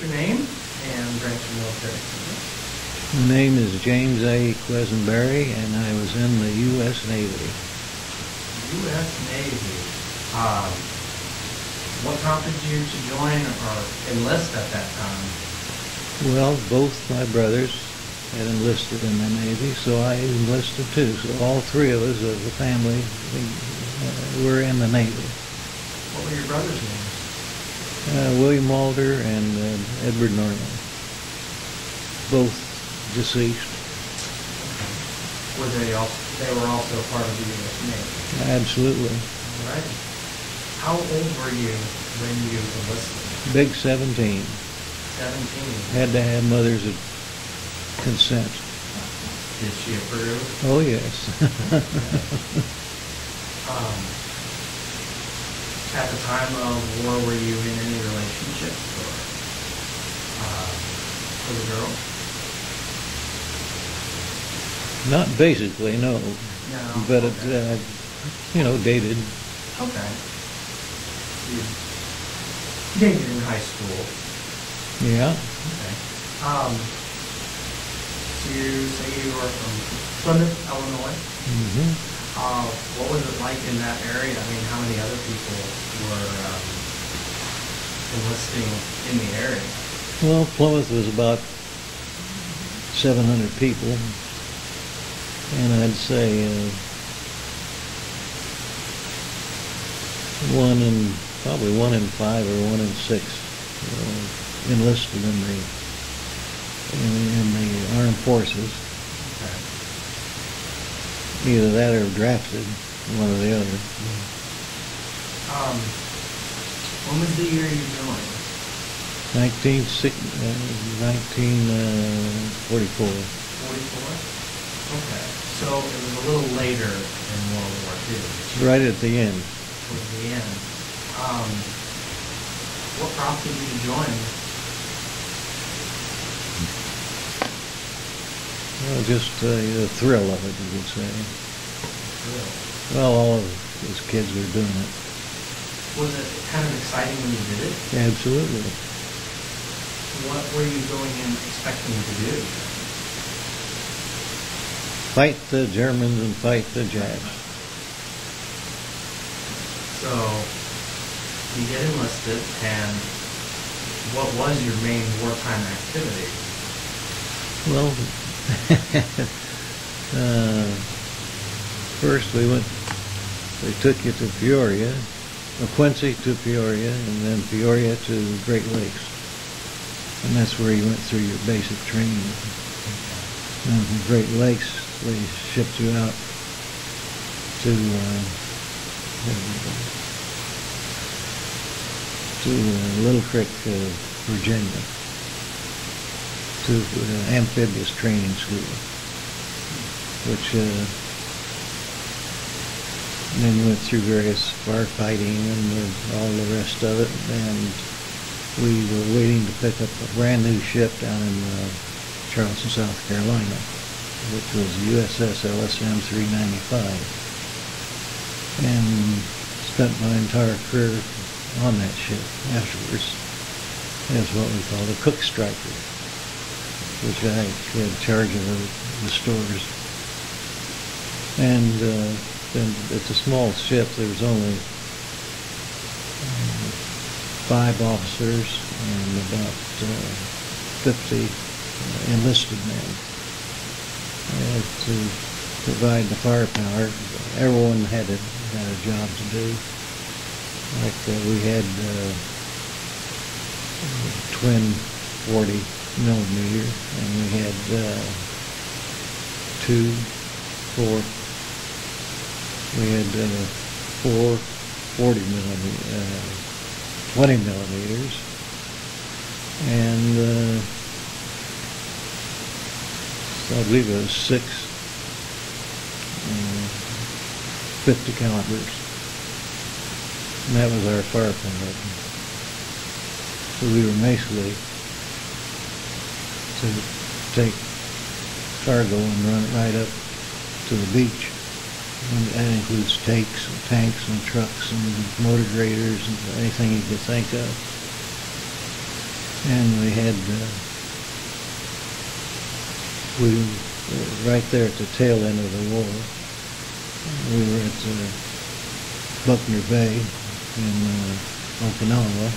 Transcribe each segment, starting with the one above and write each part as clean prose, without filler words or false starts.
your name and branch of military service? My name is James A. Quesenberry, and I was in the U.S. Navy. U.S. Navy. What prompted you to join or enlist at that time? Well, both my brothers had enlisted in the Navy, so I enlisted too. So all three of us as a family were in the Navy. What were your brothers' names? William Walter and Edward Norman. Both deceased. Were they also part of the U.S. Navy? Absolutely. All right. How old were you when you enlisted? Big 17. 17. Had to have mother's consent. Did she approve? Oh, yes. At the time of war, were you in any relationship with a girl? Not basically, no. No. But okay. it, dated. Okay. You dated in high school. Yeah. Okay. So you say you were from Plymouth, Illinois. Mm-hmm. What was it like in that area? I mean, how many other people were enlisting in the area? Well, Plymouth was about 700 people, and I'd say probably 1 in 5 or 1 in 6 enlisted in the armed forces. Okay. Either that or drafted, one or the other. When was the year you joined? 1944. 44? Okay. So it was a little later in World War II. Right at the end. Towards the end. What prompted you to join? Well, just the thrill of it, you could say. Really? Well, all of us kids were doing it. Was it kind of exciting when you did it? Absolutely. What were you going in expecting to do? Fight the Germans and fight the Japs. So, you get enlisted, and what was your main wartime activity? Well, first they took you to Peoria, Quincy to Peoria, and then Peoria to Great Lakes. And that's where you went through your basic training. And from Great Lakes, they shipped you out to Little Creek, Virginia, to amphibious training school, which then went through various firefighting and all the rest of it, and we were waiting to pick up a brand new ship down in Charleston, South Carolina, which was USS LSM 395, and spent my entire career on that ship afterwards as what we called a cook striker, which I had charge of the stores. And then it's a small ship. There was only 5 officers and about 50 enlisted men to provide the firepower. Everyone had a job to do. Like we had twin 40 millimeter, and we had 4 40 millimeter, 20 millimeters, and so I believe it was 6 50 calibers, and that was our firepower. So we were basically to take cargo and run it right up to the beach. And that includes tanks and trucks and motor graders and anything you could think of. And we had, right there at the tail end of the war, we were at Buckner Bay in Okinawa,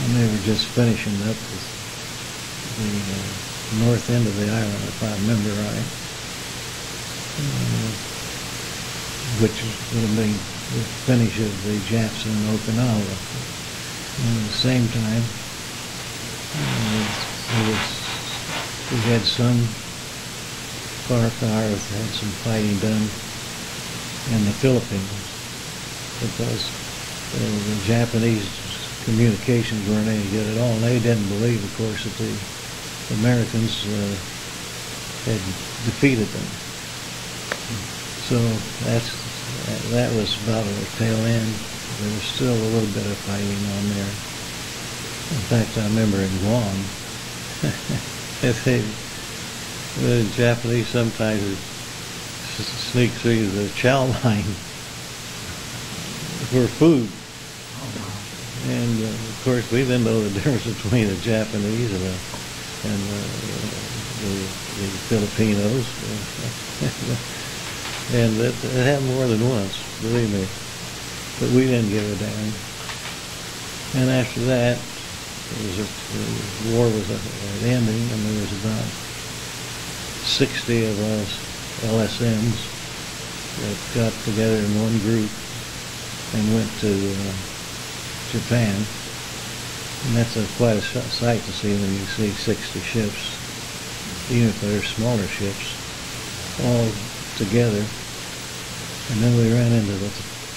and they were just finishing up the north end of the island, if I remember right, which would have been the finish of the Japs in Okinawa. And at the same time, we had some car had some fighting done in the Philippines, because the Japanese communications weren't any good at all. And they didn't believe, of course, that the Americans had defeated them. So that was about at the tail end. There was still a little bit of fighting on there. In fact, I remember in Guam, the Japanese sometimes would sneak through the chow line for food. And of course, we didn't know the difference between the Japanese and the Filipinos. And it happened more than once, believe me. But we didn't give a damn. And after that, the war was ending, and there was about 60 of us LSMs that got together in one group and went to Japan. And that's quite a sight to see when you see 60 ships, even if they're smaller ships, all together. And then we ran into the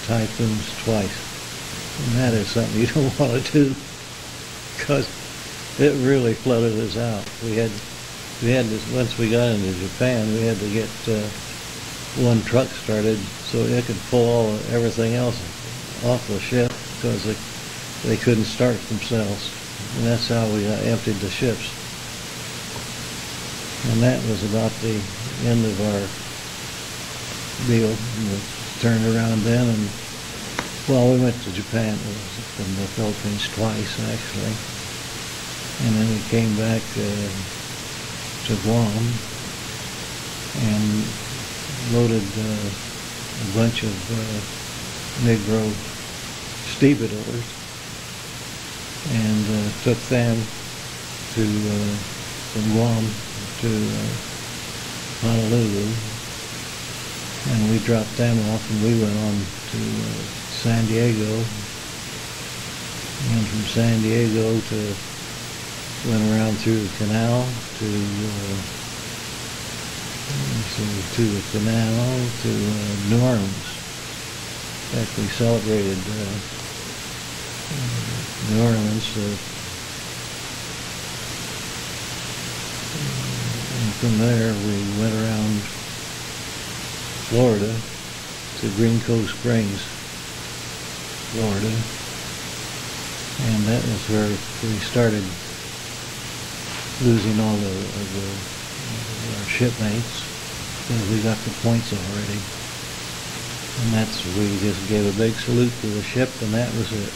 typhoons twice. And that is something you don't want to do, because it really flooded us out. We had this, once we got into Japan, we had to get one truck started so it could pull everything else off the ship, because they couldn't start themselves. And that's how we emptied the ships. And that was about the end of our deal. We turned around then, and well, we went to Japan, from the Philippines twice actually, and then we came back to Guam and loaded a bunch of Negro stevedores and took them to from Guam to Honolulu, and we dropped them off, and we went on to San Diego, and from San Diego went around through the canal to the canal to New Orleans. In fact, we celebrated New Orleans, and from there we went around Florida to Green Cove Springs, Florida, and that was where we started losing all our shipmates, because we got the points already. And we just gave a big salute to the ship, and that was it.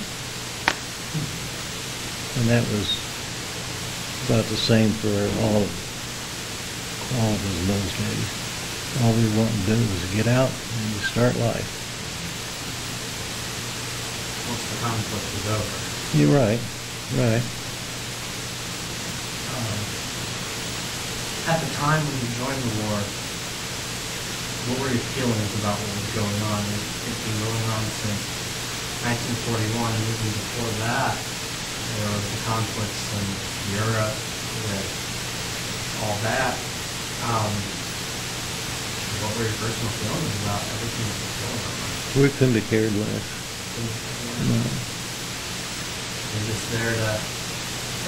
And that was about the same for all of us in those days. All we wanted to do was get out and start life. Once the conflict was over. You're right, right. At the time when you joined the war, what were your feelings about what was going on? It's been going on since 1941, and even before that, there were the conflicts in Europe, with all that. What were your personal feelings about everything that was going on? We couldn't have cared less. No. You're just there to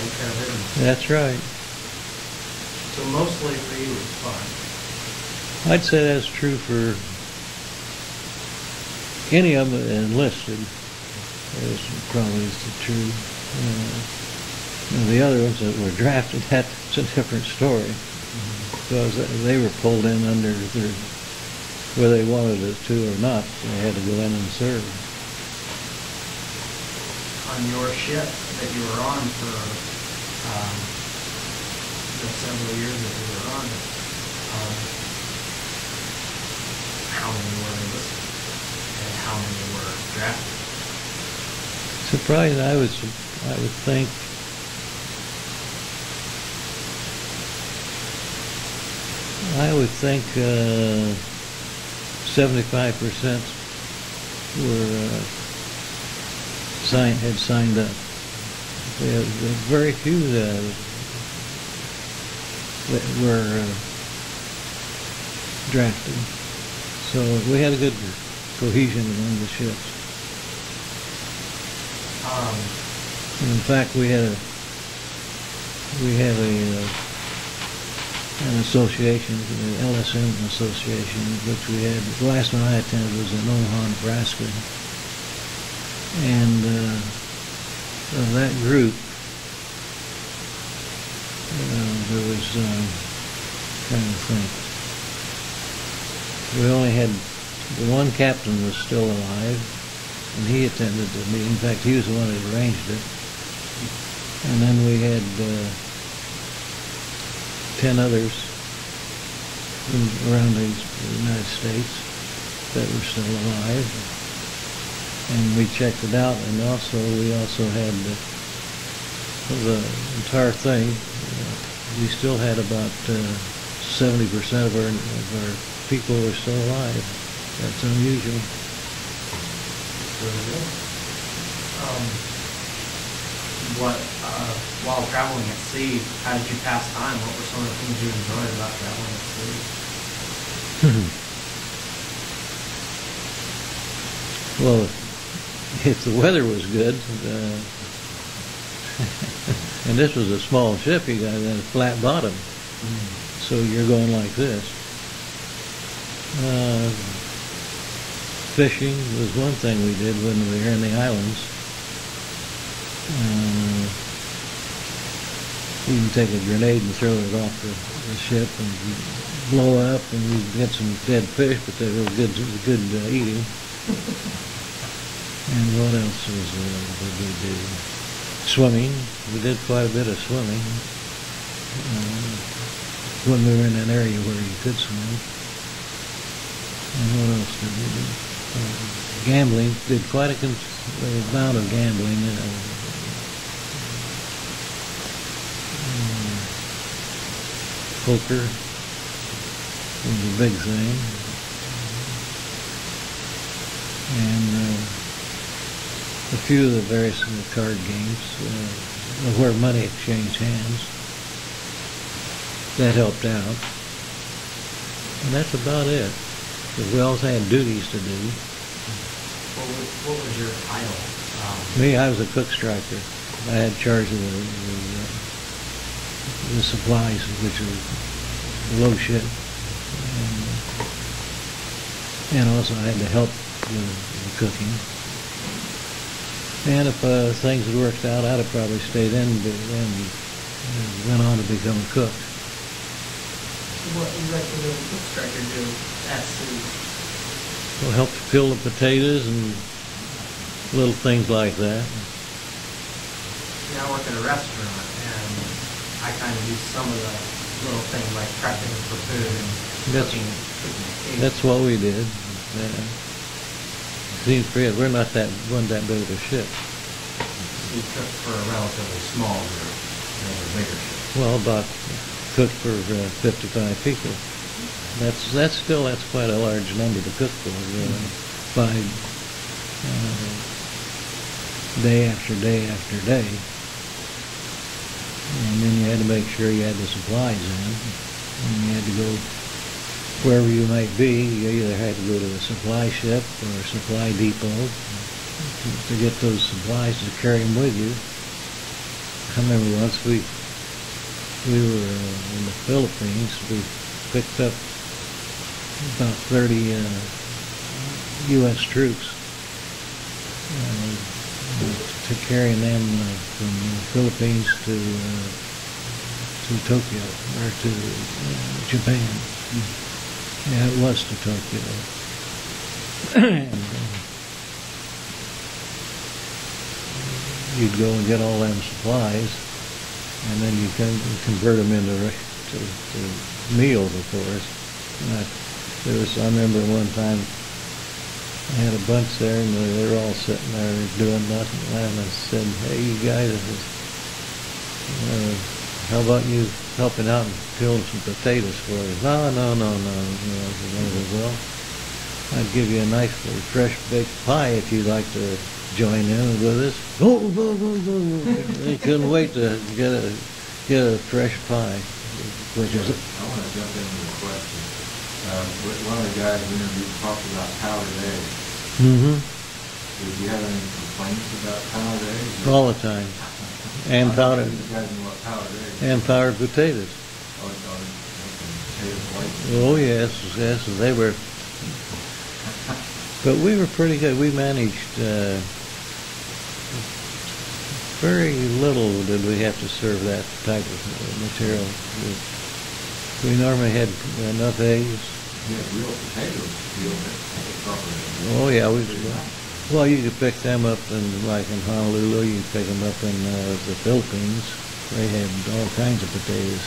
take care of business. That's right. So mostly for you it was fun. I'd say that's true for any of them that enlisted. That's probably true. The other ones that were drafted, that's a different story. Because they were pulled in under whether they wanted it to or not. They had to go in and serve. on your ship that you were on for the several years that you were on it, how many were enlisted and how many were drafted? Surprised, I would think I would think 75% were had signed up. There were very few that were drafted. So we had a good cohesion among the ships. In fact, we had an association, the LSM association, which we had. The last one I attended was in Omaha, Nebraska, and of that group, there was trying to think. We only had the one captain was still alive, and he attended the meeting. In fact, he was the one that arranged it. And then we had 10 others around the United States that were still alive, and we checked it out. And we also had the entire thing. We still had about 70% of our people were still alive. That's unusual. While traveling at sea, how did you pass time? What were some of the things you enjoyed about traveling at sea? Well, if the weather was good, and this was a small ship, you got a flat bottom, so you're going like this. Fishing was one thing we did when we were in the islands. You can take a grenade and throw it off the ship and blow up, and you get some dead fish, but they were good eating. And what else did we do? Swimming. We did quite a bit of swimming when we were in an area where you could swim. And what else did we do? Gambling. Did quite a amount of gambling. Poker was a big thing, and a few of the various card games where money exchanged hands. That helped out, and that's about it. Because we also had duties to do. What was your title? Me, I was a cook striker. I had charge of the supplies, which was low ship, and also I had to help with the cooking. And if things had worked out, I'd have probably stayed in and went on to become a cook. What exactly did a cook striker do at sea? Well, help to peel the potatoes and little things like that. Yeah, I work at a restaurant, and I kind of do some of the little things like prepping for food and cooking. That's what we did. Seems pretty. Wasn't that big of a ship. You cooked for a relatively small group, a bigger ship. Well, cooked for 55 people. That's quite a large number to cook for. By day after day after day. And then you had to make sure you had the supplies in, and you had to go wherever you might be. You either had to go to a supply ship or a supply depot to get those supplies, to carry them with you. I remember once we were in the Philippines, we picked up about 30 U.S. troops to carry them from the Philippines to Tokyo, or to Japan. Yeah, it was to Tokyo. And you'd go and get all them supplies, and then you can convert them into to meals, of course. And I remember one time I had a bunch there, and they were all sitting there doing nothing. And I said, "Hey, you guys, how about you helping out and peeling some potatoes for us?" No. I said, "Well, I'd give you a nice fresh baked pie if you'd like to join in with us." Go. They couldn't wait to get a fresh pie, which is. I want to jump into the question. One of the guys we interviewed talked about powdered eggs. Mm-hmm. Did you have any complaints about powdered eggs? All the time. And powdered. You guys know what powdered eggs? And powdered potatoes. Oh, potatoes white. Oh yes, they were. But we were pretty good. We managed. Very little did we have to serve that type of material. We normally had enough eggs. You had real potatoes peeled properly. Oh yeah, well, you could pick them up like in Honolulu. You could pick them up in the Philippines. They had all kinds of potatoes,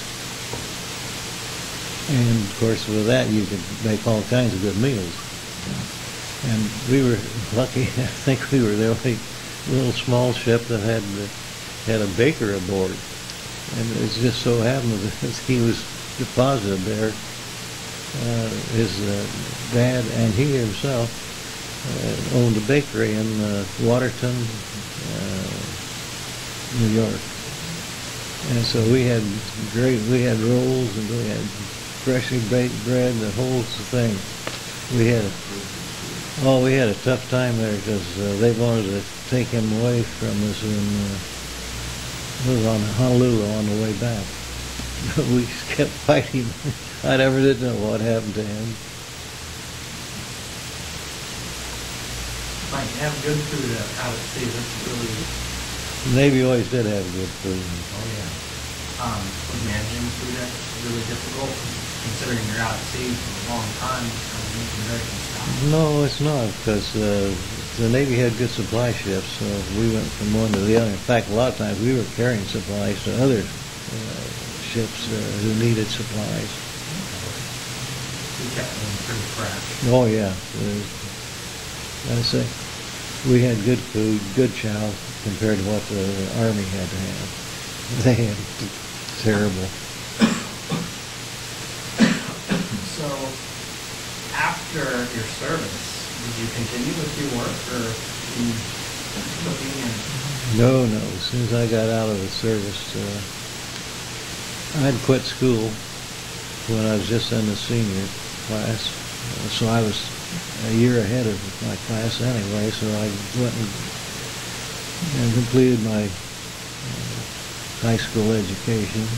and of course with that you could make all kinds of good meals. And we were lucky. I think we were the only little small ship that had a baker aboard, and it just so happened that he was deposited there. His dad and he himself owned a bakery in Waterton, New York, and so we had rolls, and we had freshly baked bread, the whole thing. We had a tough time there because they wanted to take him away from us on Honolulu on the way back. We kept fighting. I never did know what happened to him. Like, have good food out at sea. That's really. The Navy always did have good food. Oh yeah. Managing food is really difficult, considering you're out at sea for a long time. Making very constant. No, it's not, because the Navy had good supply ships, so we went from one to the other. In fact, a lot of times we were carrying supplies to other ships who needed supplies. We kept them pretty fresh. Oh yeah, I say we had good food, good chow compared to what the Army had to have. They had terrible. So, after your service, did you continue with your work or cooking and? No. As soon as I got out of the service, I'd quit school when I was just in the senior class. So I was a year ahead of my class anyway, so I went and completed my high school education.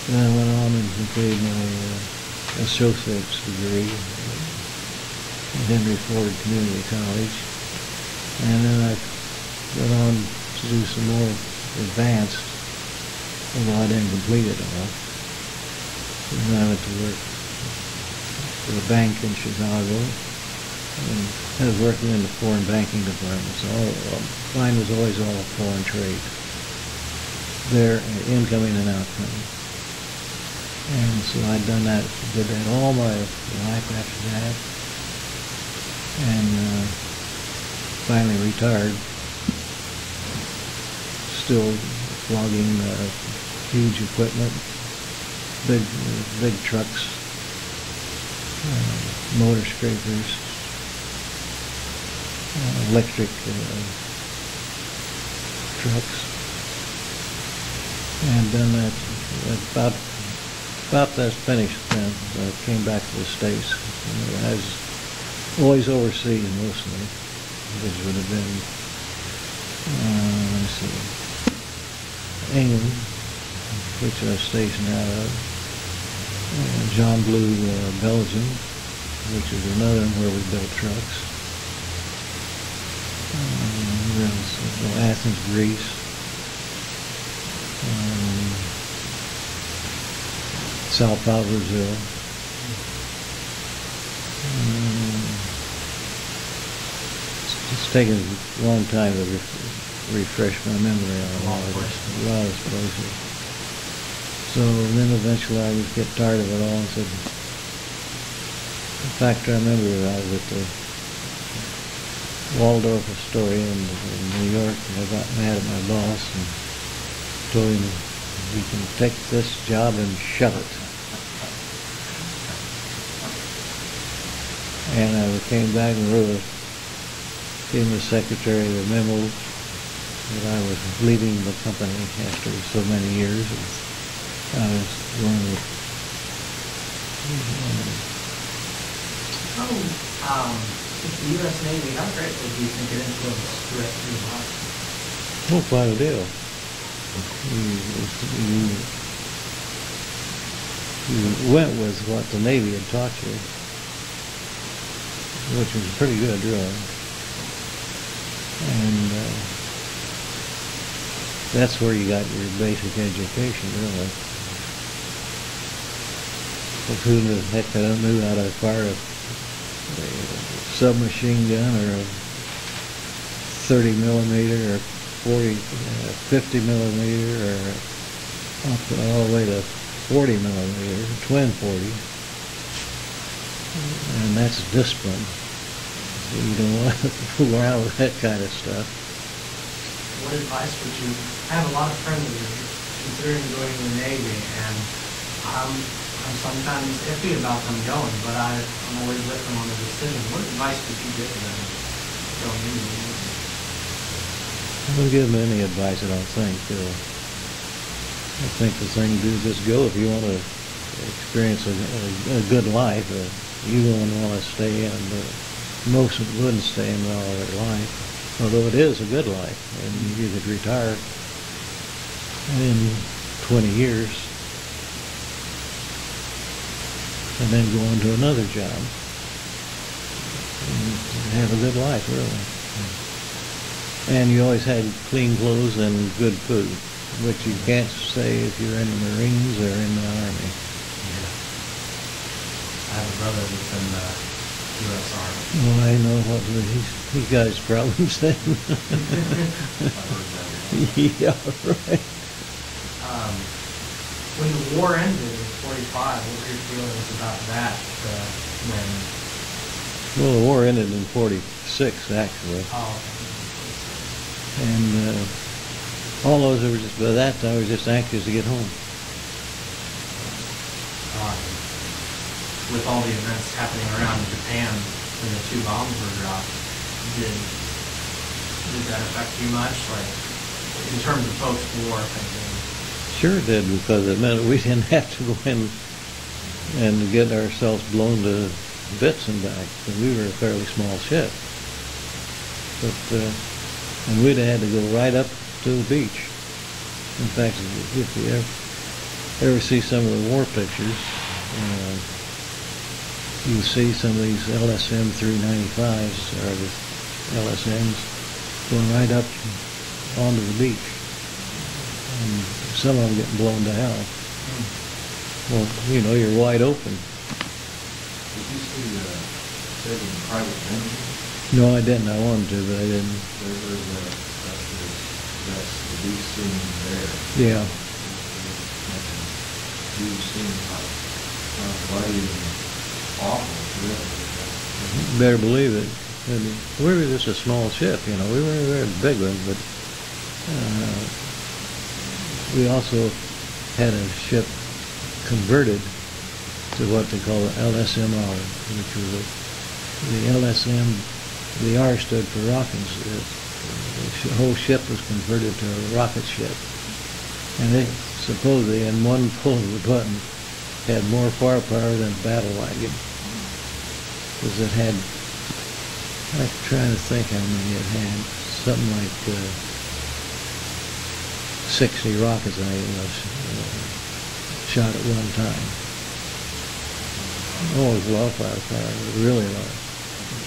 Then I went on and completed my associate's degree at Henry Ford Community College. And then I went on to do some more advanced, although I didn't complete it all. And then I went to work for a bank in Chicago, and I was working in the foreign banking department. So mine was always all foreign trade, there incoming and outgoing. And so I'd done that, did that all my life after that, and finally retired. Still flogging huge equipment, big trucks, motor scrapers, electric trucks, and done that about that's finished. Then I came back to the States. I was always overseas mostly, which would have been let's see, England, which I was stationed out of. John Blue, Belgium, which is another one where we built trucks. Athens, Greece. Sao Paulo, Brazil. It's taken a long time to refresh my memory on a lot of this places. So then eventually I would get tired of it all and said, in fact, I remember I was at the Waldorf Astoria in New York, and I got mad at my boss and told him, you can take this job and shove it. And I came back and wrote gave the secretary the memo that I was leaving the company after so many years. I was going to... If the U.S. Navy, how greatly do you think it influenced the rest of your life? Oh, quite a deal. You went with what the Navy had taught you, which was pretty good, really. And that's where you got your basic education, really. But who the heck knew how to fire a submachine gun or a 30 millimeter or 50 millimeter or up all the way to 40 millimeter, twin 40. And that's discipline. So you don't want to fool around with that kind of stuff. What advice would you... I have a lot of friends that are considering going to the Navy, and I'm sometimes iffy about them going, but I'm always with them on the decision. What advice would you give them going into the Navy? I don't give them any advice, I don't think. I think the thing to do is just go. If you want to experience a good life, you won't want to stay in. Most wouldn't stay in all their life, although it is a good life, and you could retire in 20 years and then go on to another job and have a good life, really. And you always had clean clothes and good food, which you can't say if you're in the Marines or in the Army. Yeah. I have a brother that's in the U.S. Army. Well, I know what he got his problems then. Yeah, right. When the war ended in 45, what were your feelings about that? Well, the war ended in 46, actually. Oh, And all those were just, by that time, I was just anxious to get home. With all the events happening around Japan when the 2 bombs were dropped, did that affect you much? Like, in terms of post-war thinking? Sure it did, because it meant we didn't have to go in and get ourselves blown to bits and back, because we were a fairly small ship. But and we'd have had to go right up to the beach. In fact, if you ever see some of the war pictures, you see some of these LSM 395s or the LSMs going right up onto the beach. And some of them getting blown to hell. Well, you know, you're wide open. Did you see Saving Private Benjamin? No, I didn't. I wanted to, but I didn't. That's the beach scene there. Yeah. You seem like bloody and awful, really. Better believe it. And we were just a small ship, you know. We weren't a very big one, but we also had a ship converted to what they call the LSMR, which was the LSM. The R stood for rockets. The whole ship was converted to a rocket ship, and they supposedly, in one pull of the button, had more firepower than a battle wagon, because it had, I'm trying to think how many it had, something like 60 rockets I shot at one time. Oh, it was a lot of firepower, really a lot.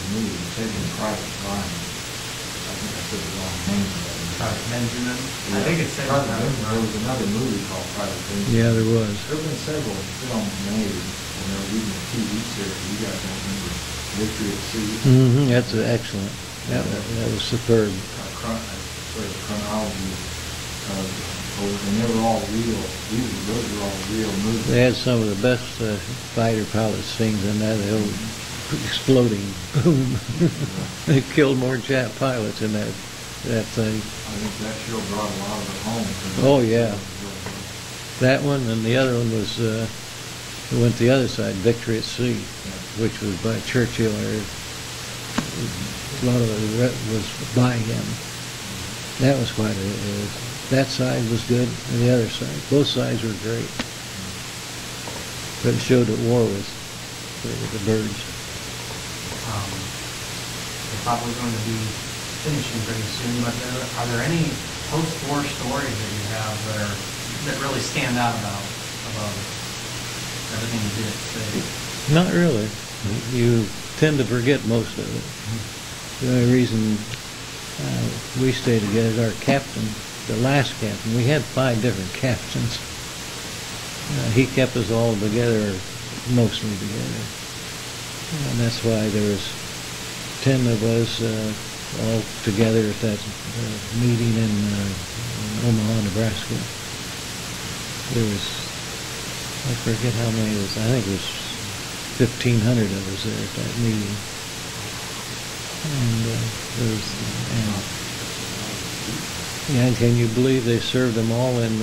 Movie, Saving Private Ryan. I think I said the wrong name. Private Benjamin? Yeah. I think it's Saving Private Private Benjamin. There was another movie called Private Benjamin. Yeah, there was. There have been several films made, and there was even a TV series. You guys don't remember Victory at Sea? That's excellent. That was superb. sort of chronology of, and they were all real, those were all real movies. They had some of the best fighter pilot scenes in that, the old exploding boom. They killed more Jap pilots in that thing. I think that show brought a lot of it home. Oh, yeah. That one, and the other one was, went the other side, Victory at Sea, which was by Churchill. A lot of it was by him. That was quite that side was good, and the other side. Both sides were great. But it showed that war was the birds. We're probably going to be finishing pretty soon, but are there any post-war stories that you have that really stand out about everything you did at sea? Not really. You tend to forget most of it. The only reason we stayed together is our captain, the last captain. We had 5 different captains. He kept us all together, mostly together. And that's why there was 10 of us all together at that meeting in Omaha, Nebraska. There was, I forget how many it was, I think it was 1,500 of us there at that meeting. And there was, yeah, can you believe they served them all in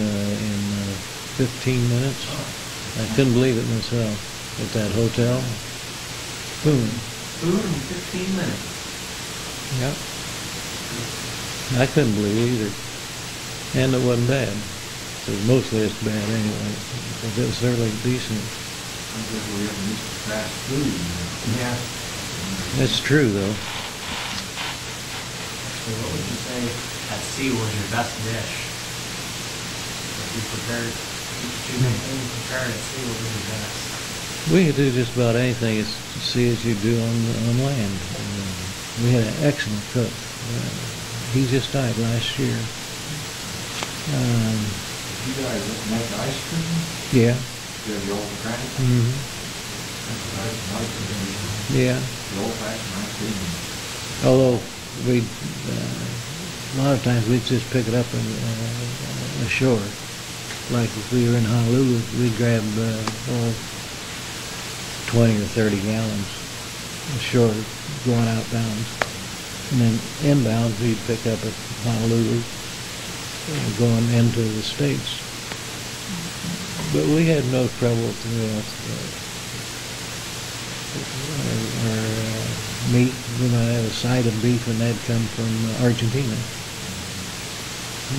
15 minutes? I couldn't believe it myself at that hotel. Boom. Food in 15 minutes. Yep. I couldn't believe it either. And it wasn't bad. Because mostly it's bad anyway. But it was certainly decent. I guess we have used to fast food. Yeah. That's true, though. So what would you say at sea was your best dish? If you prepared, if you made things prepared at sea, what was your best? We could do just about anything as sea as you do on land. We had an excellent cook. He just died last year. You guys make ice cream? Yeah. You have the old crank? Mm-hmm. That's nice to do. Yeah. The old fashioned ice cream. Although we, a lot of times we'd just pick it up ashore. Like if we were in Honolulu, we'd grab 20 or 30 gallons ashore, going outbound. And then inbound, we'd pick up at Honolulu, going into the States. But we had no trouble with our meat. We might have a side of beef, and that'd come from Argentina,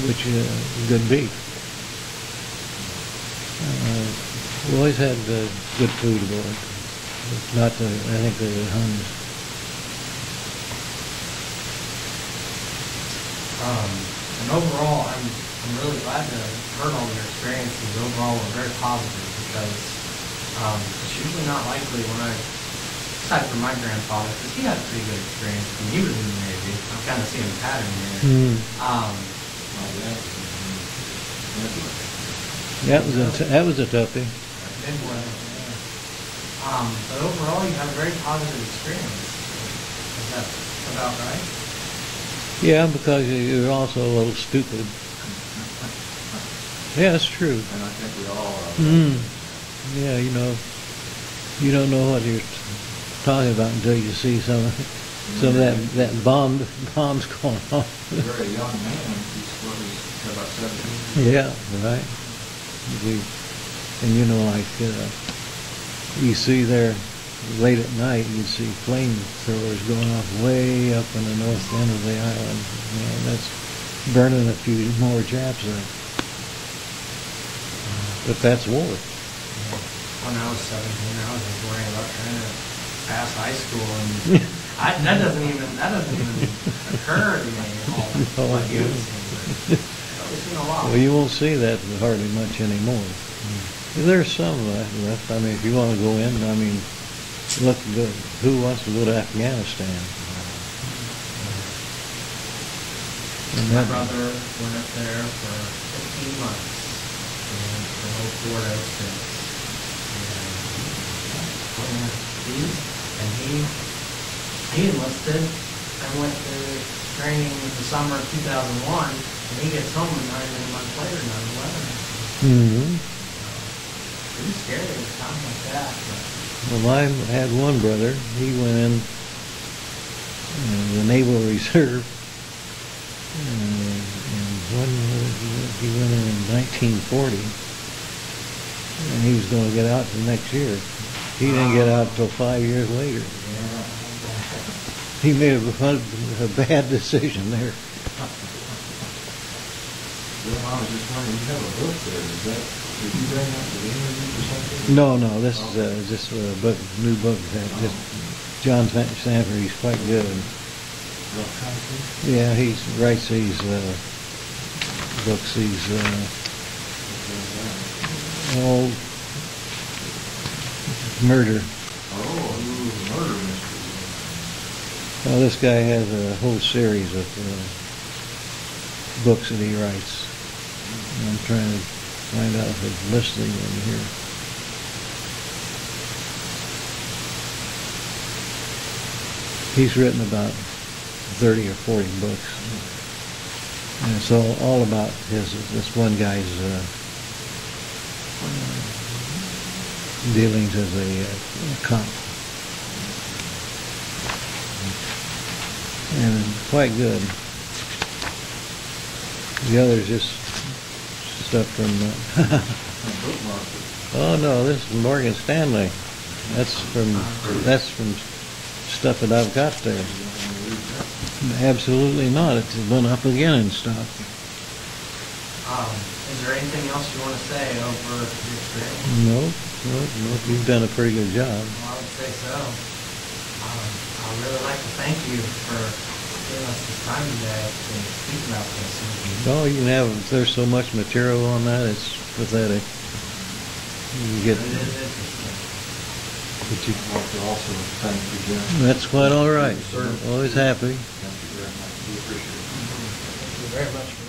which is good beef. We always had good food aboard. Not the, I think the Huns. And overall, I'm really glad to have heard all your experiences. Overall, were very positive because it's usually not likely when aside from my grandfather, because he had a pretty good experience when he was in the Navy. I'm kind of seeing a pattern here. That was a toughie. Big one. But overall, you had a very positive experience. Is that about right? Yeah, because you're also a little stupid. Yeah, it's true. And I think we all are. Yeah, you don't know what you're talking about until you see some of that bombs going off. A very young man. He's about 17. Yeah, right. And like you see there late at night, you see flamethrowers going off way up in the north end of the island. Man, that's burning a few more Japs up. But that's war. When I was 17, I was just worrying about trying to pass high school, and that doesn't even occur to me. Like you would see, but we've seen a lot. Well, you won't see that hardly much anymore. There's some left. I mean, if you want to go in, I mean, look, who wants to go to Afghanistan? My brother went up there for 15 months from 04 to 06. And he enlisted and went to training the summer of 2001, and he gets home and not even a month later, 9/11. Mm-hmm. Pretty scary at a time like that. But. Well, I had one brother. He went in the Naval Reserve, and when he went in 1940, and he was going to get out the next year. He didn't get out until 5 years later. Yeah. He made a bad decision there. Well, I was just wondering, you have a book there, did you bring that to the interview or something? No, this is just a book, new book that just John Sanford. He's quite good. Rough country? Yeah, he writes these books. These all murder. Oh, murder mystery. Well, this guy has a whole series of books that he writes. And I'm trying to find out if it's listing in here. He's written about 30 or 40 books. And it's all about this one guy's dealings as a cop. And quite good. The other's just stuff from... oh no, this is Morgan Stanley. That's from stuff that I've got there. Absolutely not. It's went up again and stuff. Is there anything else you want to say over your experience? No, you've done a pretty good job. Well, I would say so. I'd really like to thank you for giving us this time today to speak about this. Oh, you can have, there's so much material on that, it's pathetic. You get, It is interesting. But you want to also thank you, Jim. that's quite all right. Sir. Always happy. Thank you very much. We appreciate it. Thank you very much.